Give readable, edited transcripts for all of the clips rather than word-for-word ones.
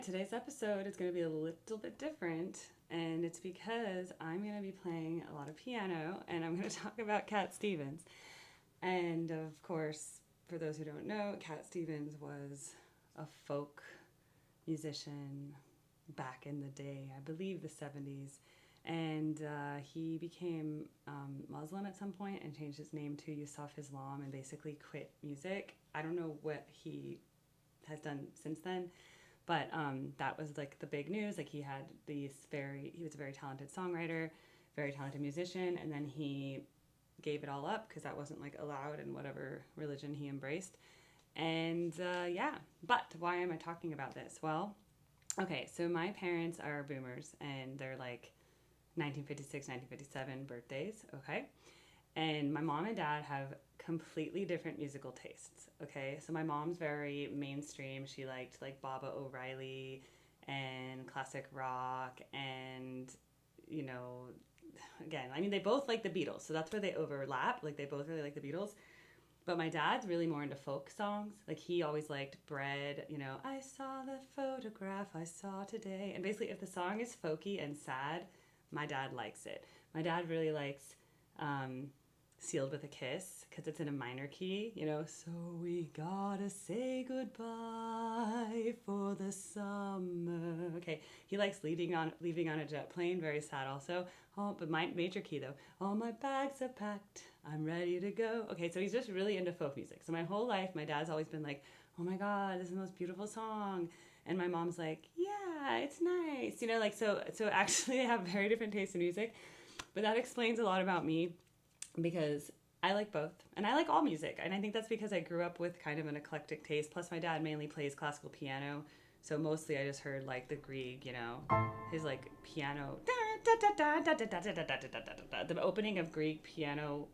Today's episode is going to be a little bit different, and it's because I'm going to be playing a lot of piano and I'm going to talk about Cat Stevens. And of course, for those who don't know, Cat Stevens was a folk musician back in the day, I believe the 70s. And he became Muslim at some point and changed his name to Yusuf Islam and basically quit music. I don't know what he has done since then. But that was like the big news. Like he was a very talented songwriter, very talented musician, and then he gave it all up because that wasn't like allowed in whatever religion he embraced. And but why am I talking about this? Well, okay, so my parents are boomers and they're like 1956, 1957 birthdays, okay? And my mom and dad have completely different musical tastes, okay? So my mom's very mainstream. She liked like Baba O'Reilly and classic rock and, you know, again, I mean, they both like the Beatles, so that's where they overlap. Like they both really like the Beatles. But my dad's really more into folk songs. Like he always liked Bread, you know, I saw the photograph I saw today. And basically if the song is folky and sad, my dad likes it. My dad really likes Sealed with a Kiss because it's in a minor key, you know, so we gotta say goodbye for the summer. Okay, he likes leaving on a jet plane, very sad also. Oh, but my major key though. All my bags are packed, I'm ready to go. Okay, so he's just really into folk music. So my whole life, my dad's always been like, oh my God, this is the most beautiful song. And my mom's like, yeah, it's nice. You know, like, so actually I have very different tastes in music, but that explains a lot about me because I like both and I like all music. And I think that's because I grew up with kind of an eclectic taste. Plus my dad mainly plays classical piano. So mostly I just heard like the Grieg, you know, his like piano, the opening of Grieg piano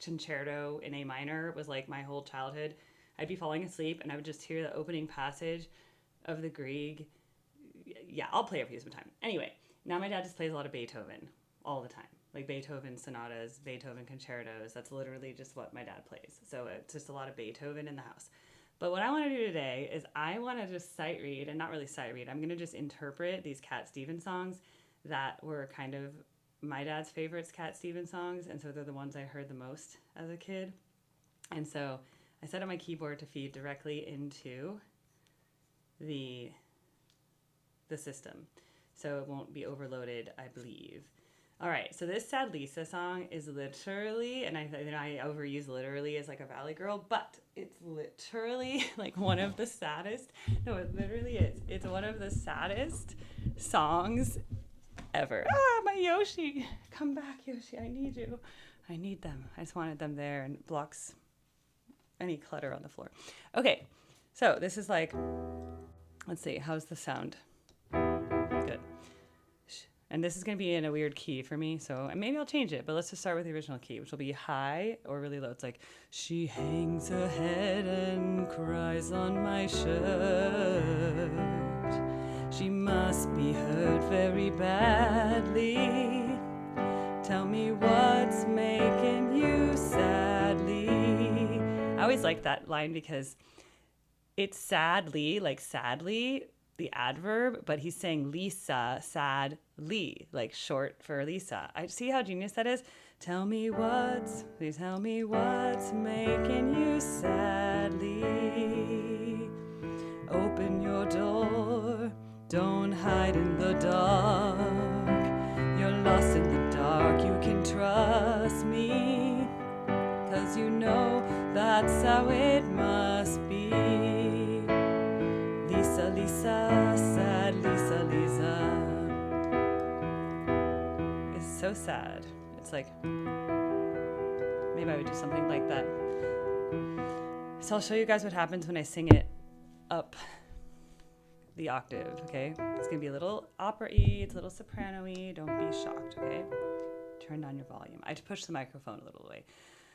concerto in A minor was like my whole childhood. I'd be falling asleep and I would just hear the opening passage of the Grieg. Yeah, I'll play it for you sometime. Anyway, now my dad just plays a lot of Beethoven all the time. Like Beethoven sonatas, Beethoven concertos. That's literally just what my dad plays. So it's just a lot of Beethoven in the house. But what I want to do today is I want to just sight read, and not really sight read, I'm going to just interpret these Cat Stevens songs that were kind of my dad's favorites Cat Stevens songs, and so they're the ones I heard the most as a kid. And so I set up my keyboard to feed directly into the system, so it won't be overloaded, I believe. All right, so this Sad Lisa song is literally, and I overuse literally as like a Valley Girl, but it's literally like one of the saddest, no, it literally is. It's one of the saddest songs ever. Ah, my Yoshi, come back, Yoshi, I need you. I need them. I just wanted them there and it blocks any clutter on the floor. Okay, so this is like, let's see, how's the sound? Good. And this is going to be in a weird key for me, so maybe I'll change it, but let's just start with the original key, which will be high or really low. It's like, she hangs her head and cries on my shirt. She must be hurt very badly. Tell me what's making you sadly. I always like that line because it's sadly, like sadly, the adverb, but he's saying Lisa, sad Lee, like short for Lisa. I see how genius that is. Please tell me what's making you sadly. Open your door, don't hide in the dark. You're lost in the dark, you can trust me, 'cause you know that's how it must be. Lisa, Lisa, sad Lisa, Lisa. It's so sad. It's like, maybe I would do something like that. So I'll show you guys what happens when I sing it up the octave, okay? It's gonna be a little opera-y, it's a little soprano-y, don't be shocked, okay? Turn down your volume. I just pushed the microphone a little away.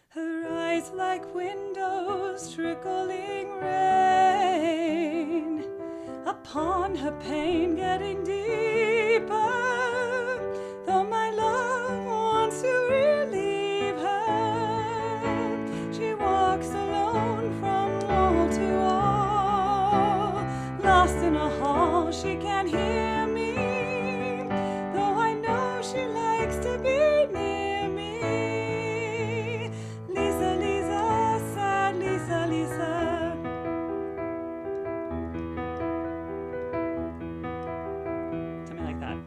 Her eyes like windows, trickling rain upon her pain, getting deeper. Though my love wants to relieve her, she walks alone from wall to wall, lost in a hall. she can't hear me, though I know she likes to be near me. Lisa, Lisa, sad Lisa, Lisa. Something like that.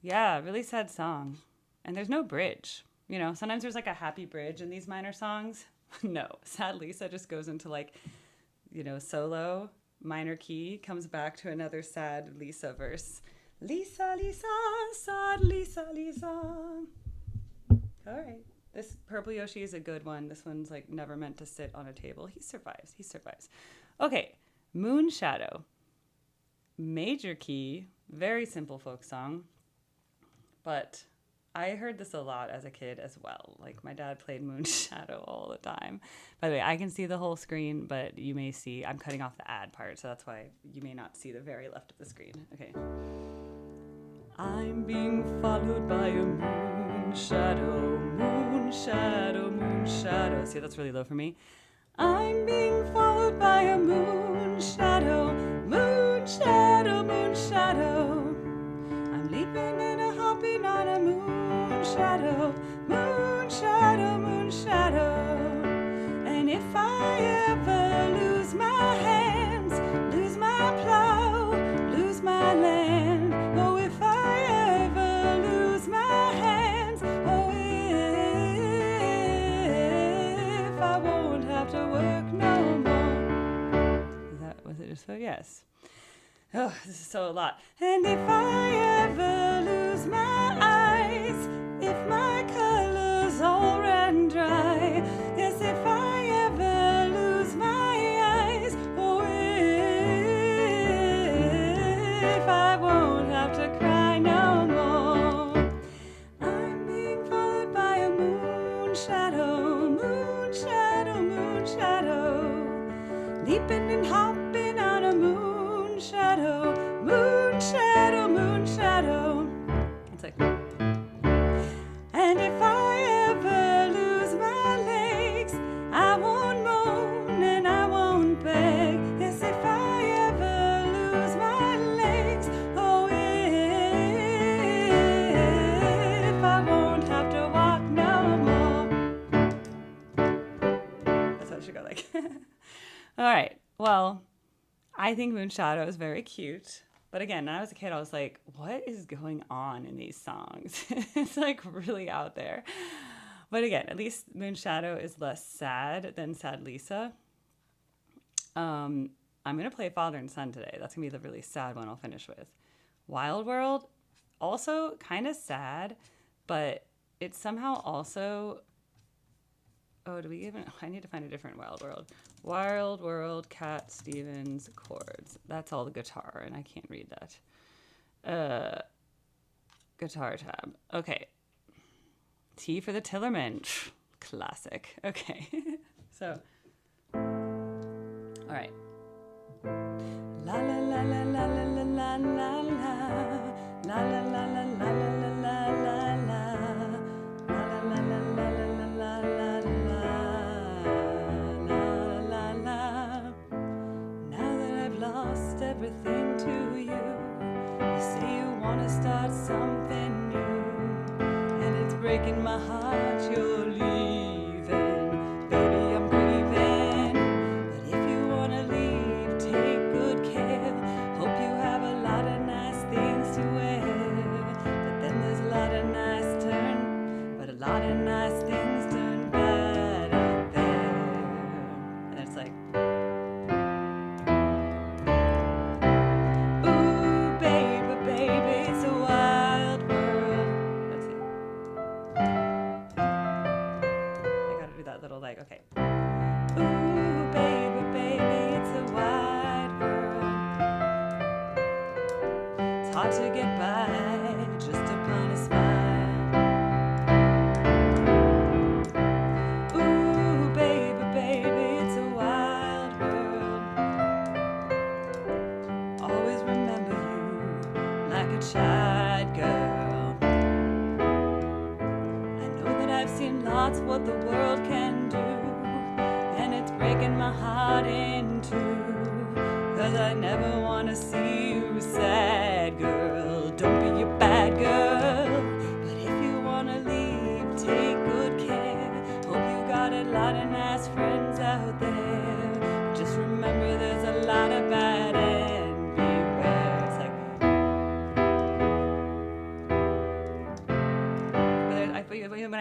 Yeah, really sad song. And there's no bridge. You know, sometimes there's like a happy bridge in these minor songs. No, sad Lisa just goes into like, you know, solo, minor key, comes back to another sad Lisa verse. Lisa, Lisa, sad Lisa, Lisa. All right. This Purple Yoshi is a good one. This one's like never meant to sit on a table. He survives. He survives. Okay. Moonshadow. Major key. Very simple folk song. But I heard this a lot as a kid as well. Like my dad played Moonshadow all the time. By the way, I can see the whole screen, but you may see, I'm cutting off the ad part, so that's why you may not see the very left of the screen. Okay. I'm being followed by a moonshadow, moonshadow, moonshadow. See, that's really low for me. I'm being followed by a moonshadow, moonshadow, moonshadow. I'm leaping and a hopping on a moonshadow, moonshadow, moonshadow. And if I ever lose my hands, lose my plow, lose my land, oh, if I ever lose my hands, oh, if I won't have to work no more. Was it just so? Yes. Oh, this is so a lot. And if I ever lose my eyes, if my colors all ran dry, yes, if I ever lose my eyes, oh, if I won't have to cry no more. I'm being followed by a moonshadow, moonshadow, moonshadow, leaping and hopping on a moonshadow, moonshadow, moonshadow. It's like, and if I ever lose my legs, I won't moan and I won't beg. Yes, if I ever lose my legs, oh, if I won't have to walk no more. That's how it should go like. All right, well, I think Moonshadow is very cute. But again, when I was a kid, I was like, what is going on in these songs? It's like really out there. But again, at least Moonshadow is less sad than Sad Lisa. I'm going to play Father and Son today. That's going to be the really sad one I'll finish with. Wild World, also kind of sad, but it's somehow also... Oh, do we even... I need to find a different Wild World. Wild World, Cat Stevens, chords. That's all the guitar, and I can't read that. Guitar tab. Okay. T for the Tillerman. Classic. Okay. So. All right. La la la la la la la la la la la la la la la la la la. Everything to you. You say you want to start something new, and it's breaking my heart you're leaving. Baby, I'm grieving, but if you want to leave, take good care. Hope you have a lot of nice things to wear, but then there's a lot of nice things turn bad out there. And it's like, like, okay. Ooh, baby, baby, it's a wide world. It's hard to get by just upon a smile. Ooh, baby, baby, it's a wild world. Always remember you like a child girl. I know that I've seen lots what the world can do, and it's breaking my heart in two, 'cause I never want to see you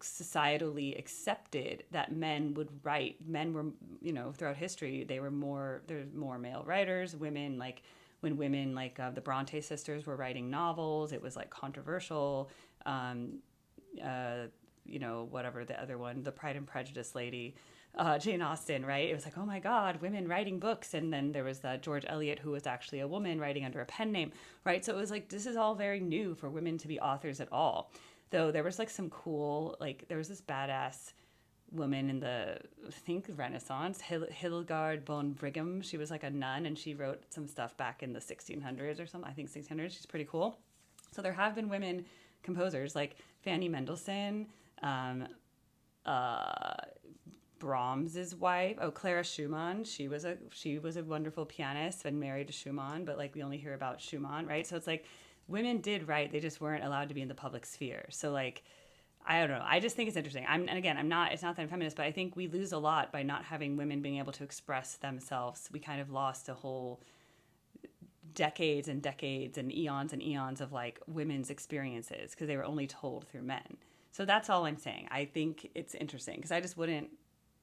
societally accepted that men would write. Men were, throughout history, there's more male writers. Women, like when women like the Bronte sisters were writing novels, it was like controversial. Whatever the other one, the Pride and Prejudice lady, Jane Austen, right? It was like, oh my God, women writing books. And then there was George Eliot, who was actually a woman writing under a pen name, right? So it was like, this is all very new for women to be authors at all. Though there was like some cool, like there was this badass woman in the, I think, Renaissance, Hildegard von Brigham. She was like a nun, and she wrote some stuff back in the 1600s or something. I think 1600s. She's pretty cool. So there have been women composers like Fanny Mendelssohn, Brahms's wife, Clara Schumann. She was a wonderful pianist and married to Schumann, but like we only hear about Schumann, right? So it's like women did write, they just weren't allowed to be in the public sphere. So like, I don't know. I just think it's interesting. It's not that I'm feminist, but I think we lose a lot by not having women being able to express themselves. We kind of lost a whole decades and decades and eons of like women's experiences because they were only told through men. So that's all I'm saying. I think it's interesting because I just wouldn't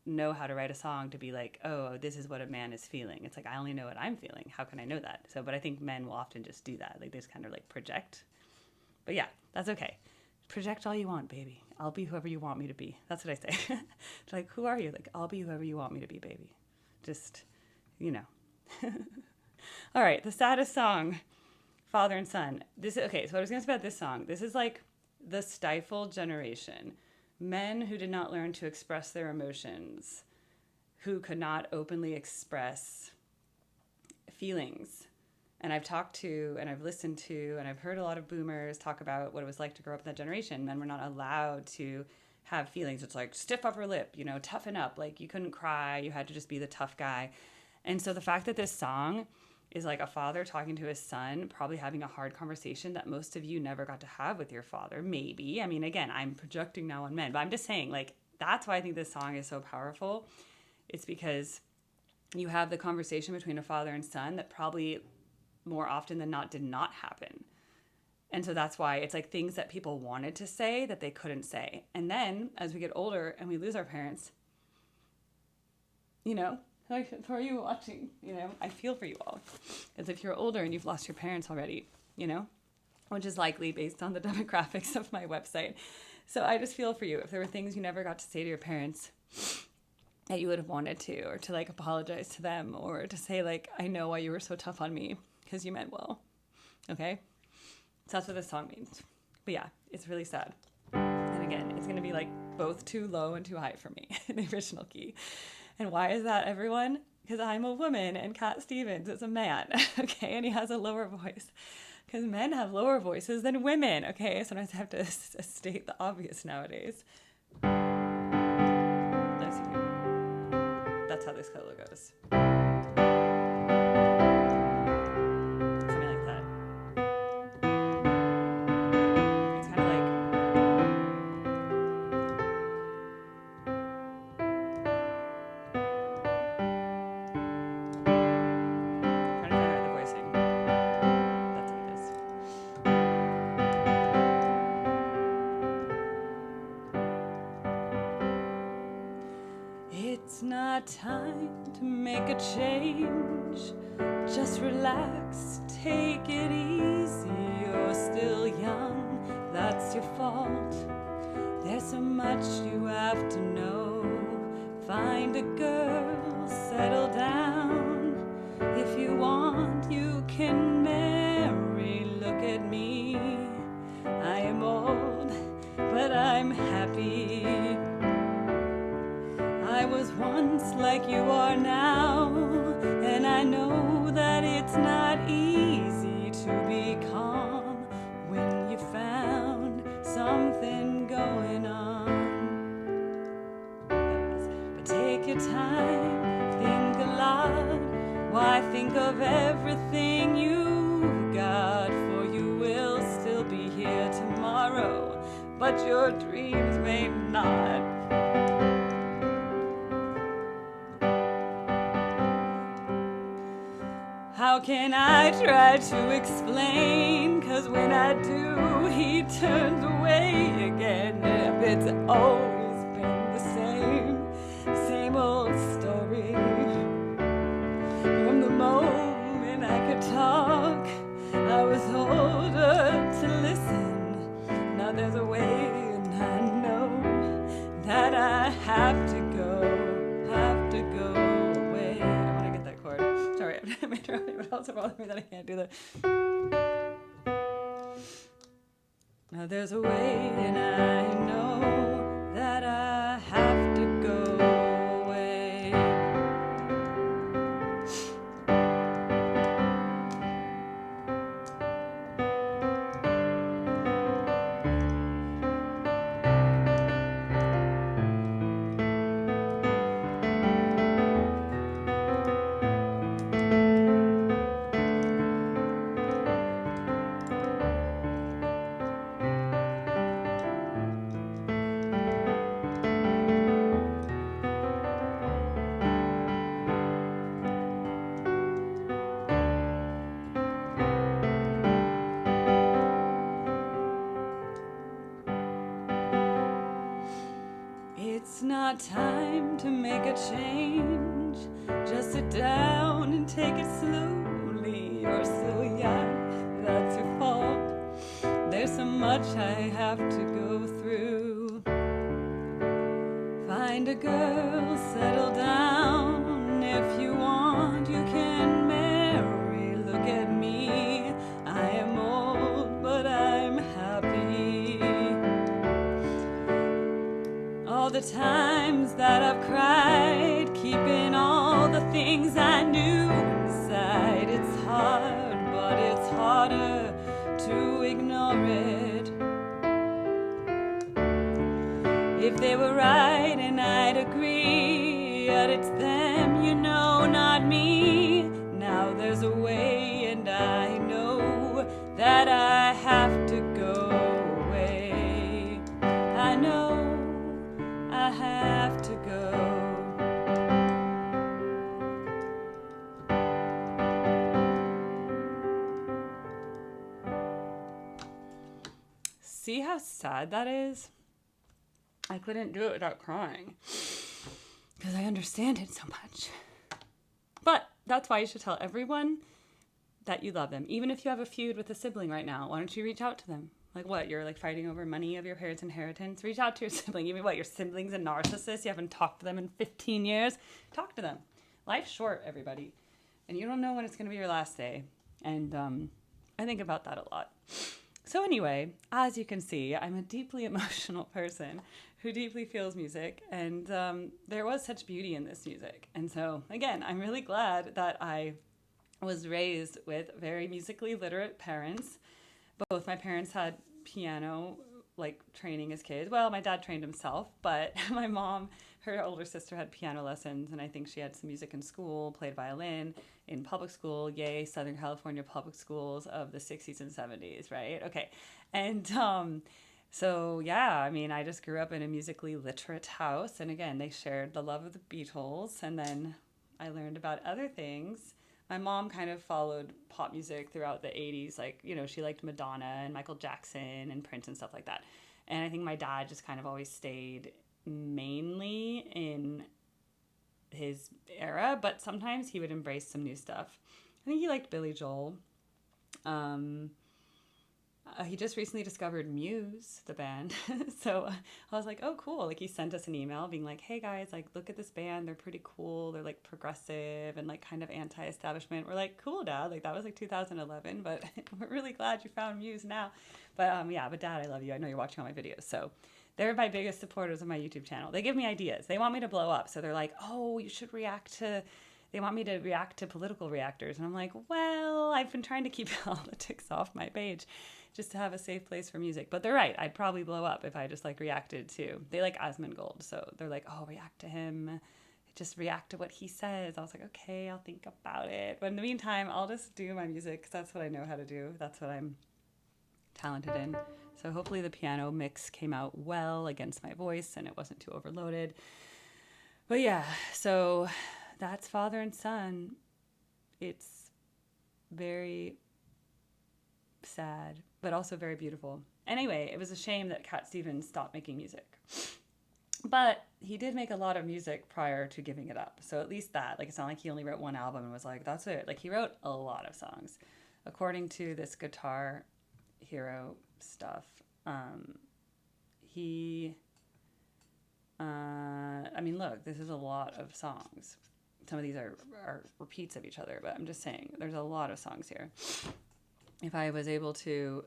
know how to write a song to be like, oh, this is what a man is feeling. It's like, I only know what I'm feeling. How can I know that? So, but I think men will often just do that. Like they just kind of like project. But yeah, that's okay. Project all you want, baby. I'll be whoever you want me to be. That's what I say. Like, who are you? Like, I'll be whoever you want me to be, baby. Just, All right, the saddest song, Father and Son. So what I was going to say about this song, this is like the stifled generation. Men who did not learn to express their emotions, who could not openly express feelings. And I've talked to, and I've listened to, and I've heard a lot of boomers talk about what it was like to grow up in that generation. Men were not allowed to have feelings. It's like stiff upper lip, toughen up. Like you couldn't cry. You had to just be the tough guy. And so the fact that this song is like a father talking to his son, probably having a hard conversation that most of you never got to have with your father, maybe. I mean, again, I'm projecting now on men, but I'm just saying, like, that's why I think this song is so powerful. It's because you have the conversation between a father and son that probably more often than not did not happen. And so that's why it's like things that people wanted to say that they couldn't say. And then as we get older and we lose our parents, like for you watching, I feel for you all. As if you're older and you've lost your parents already, which is likely based on the demographics of my website. So I just feel for you. If there were things you never got to say to your parents that you would have wanted to, or to like apologize to them, or to say like, I know why you were so tough on me because you meant well. Okay? So that's what this song means. But yeah, it's really sad. And again, it's going to be like both too low and too high for me in the original key. And why is that, everyone? Because I'm a woman and Cat Stevens is a man, okay? And he has a lower voice. Because men have lower voices than women, okay? Sometimes I have to state the obvious nowadays. That's how this solo goes. Something like that. It's kind of like... It's not time to make a change. Just relax, take it easy. You're still young, that's your fault. There's so much you have to know. Find a girl, settle down. If you want, you can marry. Look at me, I am old, but I'm happy. I was once like you are now, and I know that it's not easy to be calm when you found something going on. But take your time, think a lot. Why think of everything you got? For you will still be here tomorrow, but your dreams may not. How can I try to explain? 'Cause when I do, he turns away again. If it's there's a way, and I know that I have to go away. I want to get that chord. Sorry, I'm interrupting, but also bothers me that I can't do that. Now there's a way, and I know that I have to go away. It's not time to make a change. Just sit down and take it slowly. You're so young, that's your fault. There's so much I have to go through. Find a girl, settle down. If you want, you can marry. Look at me, I am old, but I'm happy. All the times that I've cried, keeping all the things I knew inside. It's hard, but it's harder to ignore it. If they were right and I'd agree, yet it's them, you know, not me. Now there's a way, and I know that I have to go away. I know I have to go. See how sad that is? I couldn't do it without crying because I understand it so much. But that's why you should tell everyone that you love them. Even if you have a feud with a sibling right now, why don't you reach out to them? Like what? You're like fighting over money of your parents' inheritance? Reach out to your sibling. You mean what? Your sibling's a narcissist? You haven't talked to them in 15 years? Talk to them. Life's short, everybody. And you don't know when it's going to be your last day. And I think about that a lot. So anyway, as you can see, I'm a deeply emotional person who deeply feels music. And there was such beauty in this music. And so, again, I'm really glad that I was raised with very musically literate parents. Both my parents had piano training as kids. Well, my dad trained himself, but my mom, her older sister, had piano lessons, and I think she had some music in school, played violin in public school. Yay, Southern California public schools of the 60s and 70s, right? Okay. And so, yeah, I mean, I just grew up in a musically literate house, and again, they shared the love of the Beatles, and then I learned about other things. My mom kind of followed pop music throughout the 80s. Like, you know, she liked Madonna and Michael Jackson and Prince and stuff like that. And I think my dad just kind of always stayed mainly in his era, but sometimes he would embrace some new stuff. I think he liked Billy Joel. He just recently discovered Muse, the band. So I was like, oh, cool. Like, he sent us an email being like, hey guys, like, look at this band. They're pretty cool. They're like progressive and like kind of anti-establishment. We're like, cool, Dad. Like, that was like 2011, but we're really glad you found Muse now. But yeah, but Dad, I love you. I know you're watching all my videos. So they're my biggest supporters of my YouTube channel. They give me ideas. They want me to blow up. So they're like, oh, you should they want me to react to political reactors. And I'm like, well, I've been trying to keep politics off my page just to have a safe place for music. But they're right. I'd probably blow up if I just like reacted to, they like Asmongold. So they're like, oh, react to him. Just react to what he says. I was like, okay, I'll think about it. But in the meantime, I'll just do my music because that's what I know how to do. That's what I'm talented in. So hopefully the piano mix came out well against my voice and it wasn't too overloaded. But yeah, so that's Father and Son. It's very sad, but also very beautiful. Anyway, it was a shame that Cat Stevens stopped making music. But he did make a lot of music prior to giving it up. So at least that, like, it's not like he only wrote one album and was like, that's it. Like, he wrote a lot of songs. According to this Guitar Hero stuff, he, I mean, look, this is a lot of songs. Some of these are repeats of each other, but I'm just saying there's a lot of songs here. If I was able to,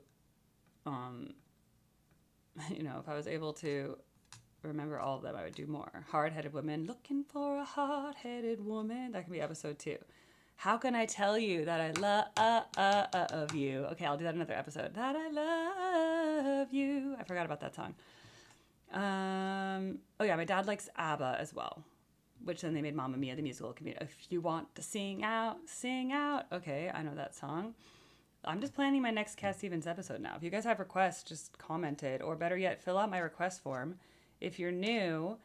if I was able to remember all of them, I would do more. Hard-headed woman, looking for a hard-headed woman. That can be episode 2. How can I tell you that I love you? Okay, I'll do that in another episode. That I love you. I forgot about that song. Oh yeah, my dad likes ABBA as well, which then they made Mamma Mia the musical. If you want to sing out, sing out. Okay, I know that song. I'm just planning my next Cat Stevens episode now. If you guys have requests, just comment it, or better yet, fill out my request form. If you're new,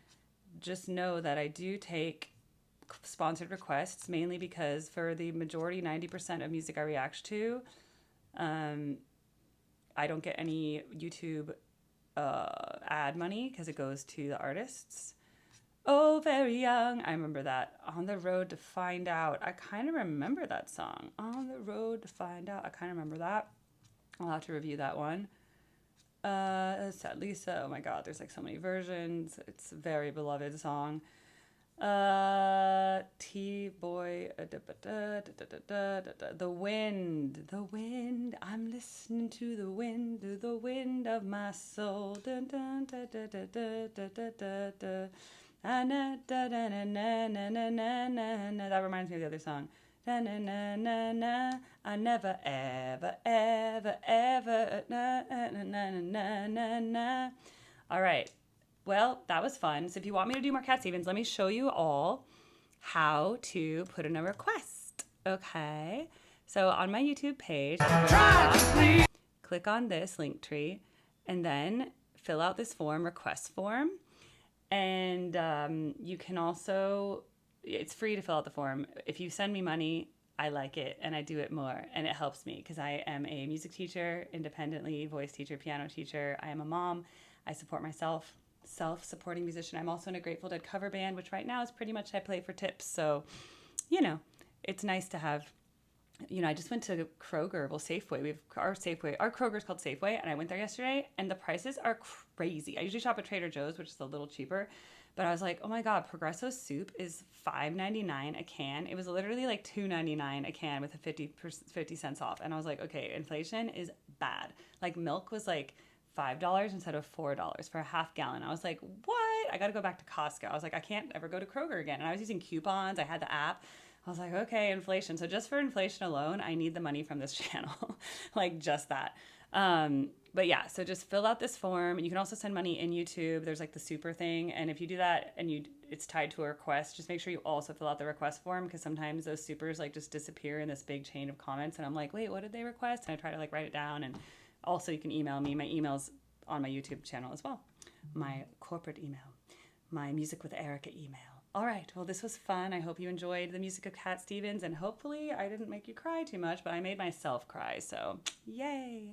just know that I do take sponsored requests, mainly because for the majority, 90% of music I react to, I don't get any YouTube ad money because it goes to the artists. Oh, very young. I remember that. On the Road to Find Out. I kind of remember that song. On the Road to Find Out. I kind of remember that. I'll have to review that one. Sad Lisa. Oh my God, there's like so many versions. It's a very beloved song. T-Boy. The wind. I'm listening to the wind of my soul. Dun, dun, da, da, da, da, da, da, da. That reminds me of the other song. Na na na na na. I never ever ever ever na na na na na na. All right. Well, that was fun. So if you want me to do more Cat Stevens, let me show you all how to put in a request. Okay. So on my YouTube page, click on this link tree, and then fill out this form, request form. And you can also, it's free to fill out the form. If you send me money, I like it and I do it more, and it helps me because I am a music teacher, independently, voice teacher, piano teacher. I am a mom. I support myself, self-supporting musician. I'm also in a Grateful Dead cover band, which right now is pretty much I play for tips. So, it's nice to have, I just went to Kroger, Safeway. Our Kroger's called Safeway, and I went there yesterday, and the prices are crazy. I usually shop at Trader Joe's, which is a little cheaper, but I was like, oh my God, Progresso soup is $5.99 a can. It was literally like $2.99 a can with a 50 cents off, and I was like, okay, inflation is bad. Like milk was like $5 instead of $4 for a half gallon. I was like, what? I got to go back to Costco. I was like, I can't ever go to Kroger again. And I was using coupons. I had the app. I was like, okay, inflation. So just for inflation alone, I need the money from this channel, like just that. But yeah, so just fill out this form. You can also send money in YouTube. There's like the super thing. And if you do that and it's tied to a request, just make sure you also fill out the request form, because sometimes those supers like just disappear in this big chain of comments. And I'm like, wait, what did they request? And I try to like write it down. And also you can email me. My email's on my YouTube channel as well. My corporate email, my Music with Erica email. All right. Well, this was fun. I hope you enjoyed the music of Cat Stevens, and hopefully I didn't make you cry too much, but I made myself cry. So yay.